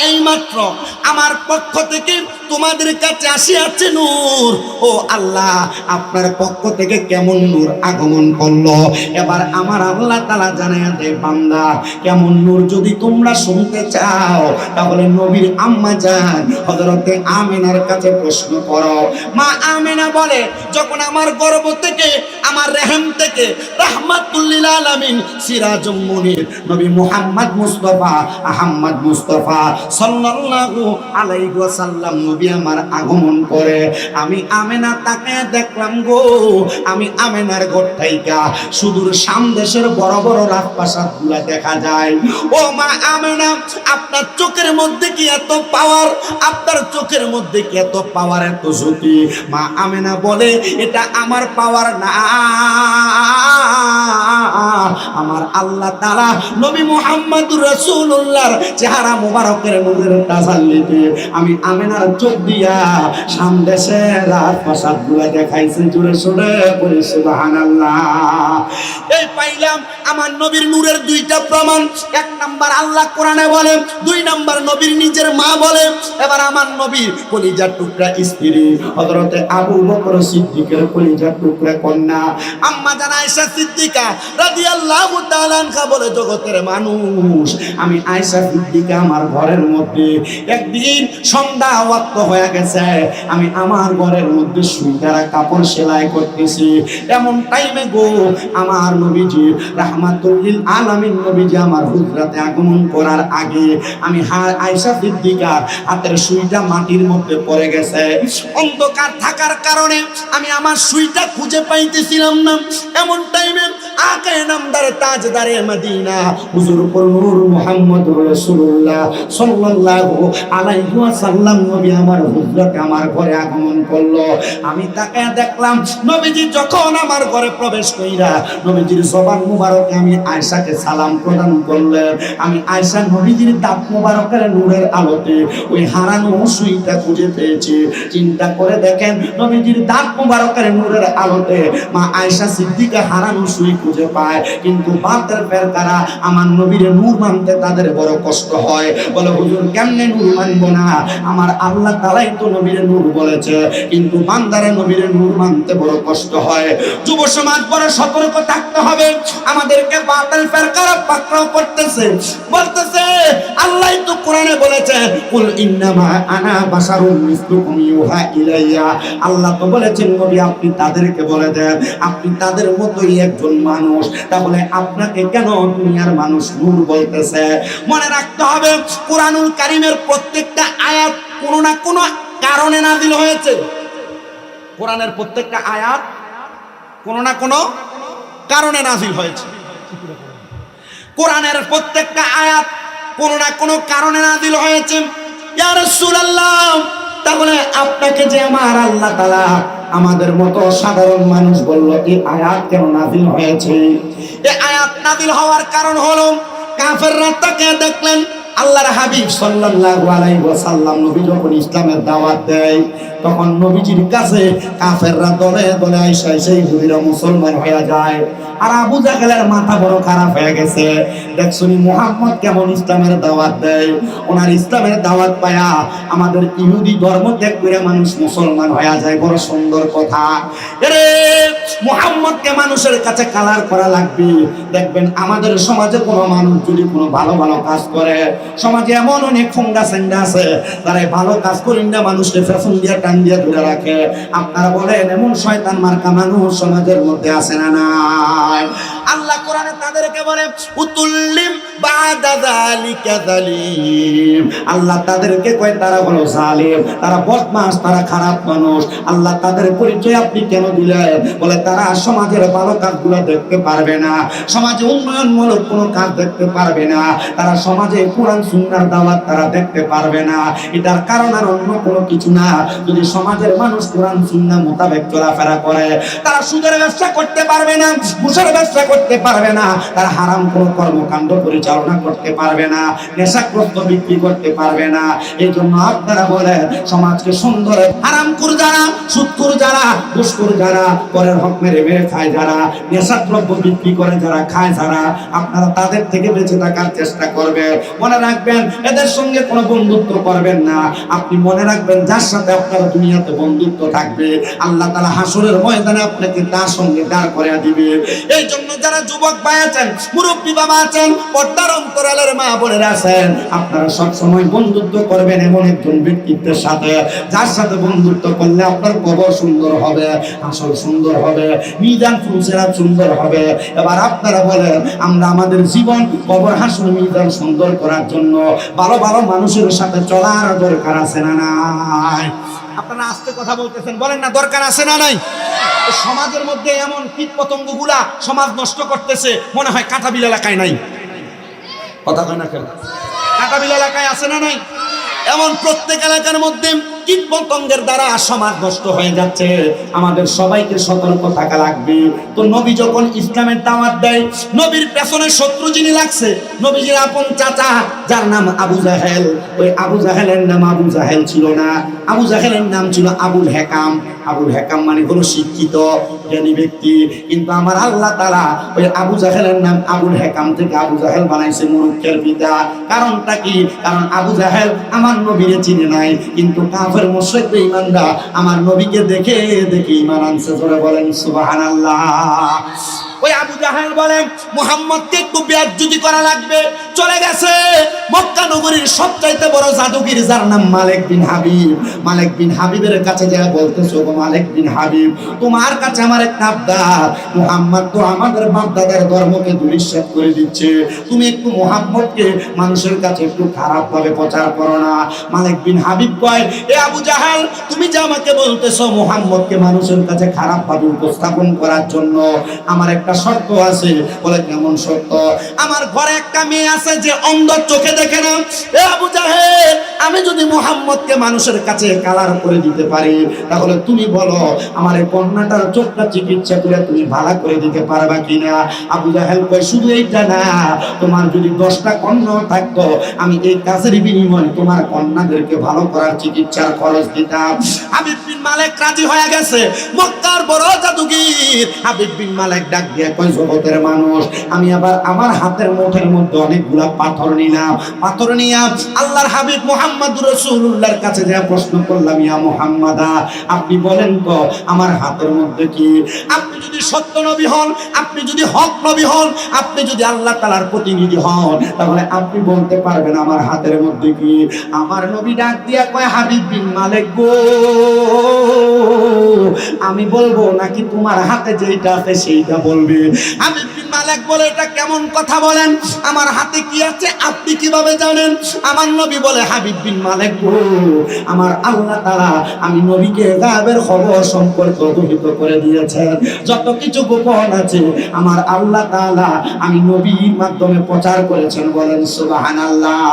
এইমাত্র আমার পক্ষ থেকে তোমাদের কাছে আসিয়াছে নূর। ও আল্লাহ, আপনার পক্ষ থেকে কেমন নূর আগমন করলো। এবার আমার আল্লাহ তাআলা জানায়া দেয়, বান্দা কেমন নূর যদি তোমরা শুনতে চাও তাহলে নবীর আম্মা জান হযরতে আমিনার কাছে প্রশ্ন করো। মা আমিনা বলে, যখন আমার গর্ভ থেকে, আমার রহম থেকে রাহমাতুল লিল আলামিন সিরাজুম মুনির নবী মুহাম্মদ মুস্তাফা আহমদ মুস্তাফা সাল্লাল্লাহু আলাইহি ওয়াসাল্লাম নবী আমার আগমন করে, আমি আমিনা তাকে দেখলাম গো। আমি আমিনার ঘর থেকে সুদূর শাম দেশের বড় বড় রাজপ্রাসাদগুলো দেখা যায়। ও মা আমিনা, আপনার চোখের মধ্যে কি এত পাওয়ার? আপনার চোখের মধ্যে কি এত পাওয়ার, এত জ্যোতি? মা আমিনা বলে, এটা আমার পাওয়ার না, আমার আল্লাহ তাআলা নবী মুহাম্মদুর রাসূলুল্লাহর চেহারা মোবারকের নূরের তাজাল্লিতে আমি আমিনার চোখ দিয়া শাম দেশের রাজপ্রাসাদগুলো দেখাইছে। জোরে সোরে বলি সুবহানাল্লাহ। এই পাইলাম আমার নবীর নূরের দুইটা প্রমাণ। এক নাম্বার আল্লাহ কোরআনে বলে, দুই নাম্বার নবীর নিজের মা বলে। এবার আমার নবীর কলিজার টুকরা স্ত্রী হযরতে আবু বকর সিদ্দিকের কলিজার টুকরা কন্যা আম্মা জান আয়েশা সিদ্দিকা রাদিয়াল্লাহু তাআলা আনহা বলে, জগতের মানুষ, আমি আয়েশা সিদ্দিকা আমার ঘরের মধ্যে একদিন সন্ধ্যা ওয়াক্ত হয়ে গেছে, আমি আমার ঘরের মধ্যে সুইটারা কাপড় সেলাই করতেছি। এমন টাইমে গো আমার নবীজি রাহমাতুল লিল আলামিন নবীজি আমার হুজরাতে আগমন করার আগে আমি আয়েশা সিদ্দিকার হাতের সুইটা মাটির মধ্যে পড়ে গেছে। অন্ধকার থাকার কারণে আমি আমার সুইটা খুঁজে পাইতেছিলাম না। এমন টাইমে আকে নামদারে তাজদারে মদিনা হুজুর উপর নূর মুহাম্মদুর রাসূলুল্লাহ সাল্লাল্লাহু আলাইহি ওয়াসাল্লাম নবী আমার হুজরাতে আমার ঘরে আগমন করলো। আমি তাকে দেখলাম, নবীজি যখন আমার ঘরে প্রবেশ কইরা নবীজির জবান মুবারকে আমি আয়েশাকে সালাম প্রদান করলেন। আমি আয়েশা নবীজির দাঁত মুবারকের নূরের আলোতে ওই হারানো সুইটা খুঁজে পেয়েছি। চিন্তা করে দেখেন, নবীজির দাঁত মুবারকের নূরের আলোতে মা আয়েশা সিদ্দিকা হারানো সুই খুঁজে পায়, কিন্তু বাতের ফেরকারা আমার নবীর নূর মানতে তাদের বড় কষ্ট হয়। বলে, হুজুর কেমনে নূর মানবো না? আমার আল্লাহ তাআলাই তো নবীর নূর বলেছে, কিন্তু বান্দারে নবীর নূর মানতে বড় কষ্ট হয়। যুব সমাজ বড় সতর্ক থাকতে হবে। আমাদেরকে বাতিল ফেরকারা পাকড়াও করতেছে, বলতেছে আল্লাহই তো কোরআনে বলেছে, কুল ইন্নামা আনা বাশারুম মিসলুকুম ইউহা ইলাইয়া। আল্লাহ তো বলেছেন নবী আপনি তাদেরকে বলে দেন আপনি তাদের মতোই একজন মানুষ। তাহলে আপনাকে কেন দুনিয়ার মানুষ নূর বলতেছে? মনে রাখতে হবে, কোরআনুল কারীমের প্রত্যেকটা আয়াত কোনো না কোনো কারণে নাযিল হয়েছে। কোরআনের প্রত্যেকটা আয়াত কোনো না কোনো কারণে নাযিল হয়েছে। কোরআনের প্রত্যেকটা আয়াত কোনো না কোনো কারণে নাযিল হয়েছে। ইয়া রাসূলুল্লাহ, তাহলে আপনাকে যে আমার আল্লাহ তাআলা আমাদের মতো সাধারণ মানুষ বলল এই আয়াত কেন নাযিল হয়েছে? এই আয়াত নাযিল হওয়ার কারণ হলো, কাফেররা তাকে দেখলেন আল্লাহর হাবিব সাল্লাল্লাহু আলাইহি ওয়াসাল্লাম নবী যখন ইসলামের দাওয়াত দেয়, তখন নবীজির কাছে কাফেররা দলে দলে আইসা সেই ইহুদিরা মুসলমান হয়ে যায়। আর আবু জাহেলের মাথা বড় খারাপ হয়ে গেছে। দেখছনি মুহাম্মদ কেমন ইসলামের দাওয়াত দেয়, ওনার ইসলামের দাওয়াত পায়া আমাদের ইহুদি ধর্ম ত্যাগ করে মানুষ মুসলমান হয়ে যায়। বড় সুন্দর কথা। আরে মুহাম্মদকে মানুষের কাছে কালার করা লাগবে। দেখবেন আমাদের সমাজে কোনো মানুষ যদি কোনো ভালো ভালো কাজ করে, সমাজে এমন অনেক ফুঙ্গা সেন্ডা আছে তারা ভালো কাজ করেন না, মানুষকে ফেসন দিয়ে টান দিয়ে ধরে রাখে। আপনারা বলেন এমন শয়তান মার্কা মানুষ সমাজের মধ্যে আছে না নাই? আল্লাহ কোরআনে তাদেরকে বলে উতুল্লিম বাদা যালিকা যালিম। আল্লাহ তাদেরকে কয় তারা হলো জালিম, তারা বদমাশ, তারা খারাপ মানুষ। আল্লাহ তাদের পরিচয় আপনি কেন দিলেন? বলে তারা সমাজের ভালো কাজগুলো দেখতে পারবে না, সমাজে উন্নয়নমূলক কোনো কাজ দেখতে পারবে না, তারা সমাজে কোরআন সুন্নাহর দাওয়াত তারা দেখতে পারবে না। এটার কারণ আর অন্য কোনো কিছু না। যদি সমাজের মানুষ কোরআন সুন্নাহ মোতাবেক চলাফেরা করে, তারা সুদের ব্যবসা করতে পারবে না, ঘুষের ব্যবসা করতে পারবে না, তারা হারাম কোনো কর্মকাণ্ড পরিচালনা করতে পারবে না, নেশাগ্রস্ত বিক্রি করতে পারবে না। এই জন্য আপনারা বলেন সমাজকে সুন্দর, হারামখোর যারা, সুদখোর যারা, ঘুষখোর যারা, পরের হক মেরে মেরে খায় যারা, নেশাদ্রব্য বিক্রি করে যারা, খায় যারা, আপনারা তাদের থেকে বেঁচে থাকার চেষ্টা করবেন। মনে রাখবেন এদের সঙ্গে কোনো বন্ধুত্ব করবেন না। আপনি মনে রাখবেন যার সাথে আপনার দুনিয়াতে বন্ধুত্ব থাকবে, আল্লাহ তাআলা হাসরের ময়দানে আপনাকে তার সঙ্গে দাঁড় করিয়ে দিবে। এই জন্য যারা যুবক ভাই আছেন, মুরব্বী বাবা আছেন, পর্দার অন্তরালের মা বোনেরা আছেন, আপনারা সব সময় বন্ধুত্ব করবেন এমন একজন ব্যক্তিত্বের সাথে, যার সাথে বন্ধুত্ব করলে আপনার কবর সুন্দর হবে, আসল সুন্দর হবে, মিজান ফুলসেরাত সুন্দর হবে। এবার আপনারা বলেন আমরা আমাদের জীবন, কবর, হাসর, মিজান সুন্দর করার জন্য ভালো ভালো মানুষের সাথে চলার দরকার আছে না নাই? আপনারা আস্তে কথা বলতেছেন, বলেন না দরকার আছে না নাই? সমাজের মধ্যে এমন কীট পতঙ্গগুলা সমাজ নষ্ট করতেছে, মনে হয় কাঁটাবিল এলাকায় নাই। কথা কয় না কেন? কাঁটাবিল এলাকায় আছে না নাই? এমন প্রত্যেক এলাকার মধ্যে কীট পতঙ্গের দ্বারা সমাজ নষ্ট হয়ে যাচ্ছে। আমাদের সবাইকে সতর্ক থাকা লাগবে। তো নবী যখন ইসলামের দাওয়াত দেয়, নবীর পেছনে শত্রু যিনি লাগছে, নবীজির আপন চাচা যার নাম আবু জাহেল, ওই আবু জাহেলের নাম আবু জাহেল ছিল না, আবু জাহেলের নাম ছিল আবুল হেকাম। আবুল হেকাম মানে হলো শিক্ষিত জ্ঞানী ব্যক্তি, কিন্তু আমার আল্লাহ তাআলা ওই আবু জাহেলের নাম আবুল হেকাম থেকে আবু জাহেল বানাইছে মূর্খের পিতা। কারণটা কি? কারণ আবু জাহেল আমার নবীরে চিনে নাই, কিন্তু কাফের মুশরিক বেঈমানরা আমার নবীকে দেখে দেখে ঈমান আনছে। জোরে বলেন সুবহানাল্লাহ। ওই আবু জাহেল বলেন মুহাম্মদকে একটু বেয়াজ্জতি করা লাগবে, চলে গেছে মক্কা নগরীর সবচাইতে বড় জাদুগির যার নাম মালিক বিন হাবিব। মালিক বিন হাবিবের কাছে যায় বলতেছে, গো মালিক বিন হাবিব, তোমার কাছে আমার একটা আবদার, মুহাম্মদ তো আমাদের বাপদাদার ধর্মকে দুলিশ্বাস করে দিচ্ছে, তুমি একটু মুহাম্মদকে মানুষের কাছে একটু খারাপ ভাবে প্রচার করো না। মালিক বিন হাবিব কয়, এ আবু জাহেল, তুমি যে আমাকে বলতেছো মুহাম্মদকে মানুষের কাছে খারাপ ভাবে উপস্থাপন করার জন্য, আমার একটা শর্ত আছে। বলে কেমন শর্ত? আমার ঘরে একটা মেয়ে আছে যে অন্ধ, চোখে দেখে না। এ আবু জাহেল, আমি যদি মুহাম্মদকে মানুষের কাছে কালার করে দিতে পারি, তাহলে তুমি বলো আমার এই কন্যাটার চোখটা চিকিৎসা করে তুমি ভালো করে দিতে পারবা কিনা? আবু জাহেল কয়, শুধু এইটা না, তোমার যদি 10টা কন্যা থাকতো, আমি এই কাজের বিনিময়ে তোমার কন্যাদেরকে ভালো করার চিকিৎসার খরচ দিতাম। হাবিব বিন মালিক রাজি হয়ে গেছে। মক্কার বড় জাদুগির হাবিব বিন মালিক ডাক দিয়ে কয়, জগতের মানুষ, আমি আবার আমার হাতের মুঠের মধ্যে অনেকগুলা পাথর নিলাম। পাথর নিয়ে আল্লাহর হাবিব মুহাম্মদুর রাসূলুল্লাহর কাছে যা প্রশ্ন করলাম, ইয়া মুহাম্মাদা, আপনি বলেন তো আমার হাতের মধ্যে কি? আপনি যদি সত্য নবী হন, আপনি যদি হক নবী হন, আপনি যদি আল্লাহ তাআলার প্রতিনিধি হন, তাহলে আপনি বলতে পারবেন আমার হাতের মধ্যে কি? আমার নবী ডাক দিয়া কয়, হাবিব বিন মালিক গো, আমি বলবো নাকি তোমার হাতে যেটা আছে সেইটা বলবে? হাবিব বিন মালিক বলে, এটা কেমন কথা বলেন? আমার হাতে কি আছে আপনি কিভাবে জানেন? আমার নবী বলে, হাবিব বিন মালিক গো, আমার আল্লাহ তাআলা আমি নবীকে গায়েবের খবর সম্পর্কে অবহিত করে দিয়েছেন। যত কিছু গোপন আছে আমার আল্লাহ তাআলা আমি নবীর মাধ্যমে প্রচার করেছেন। বলেন সুবহানাল্লাহ।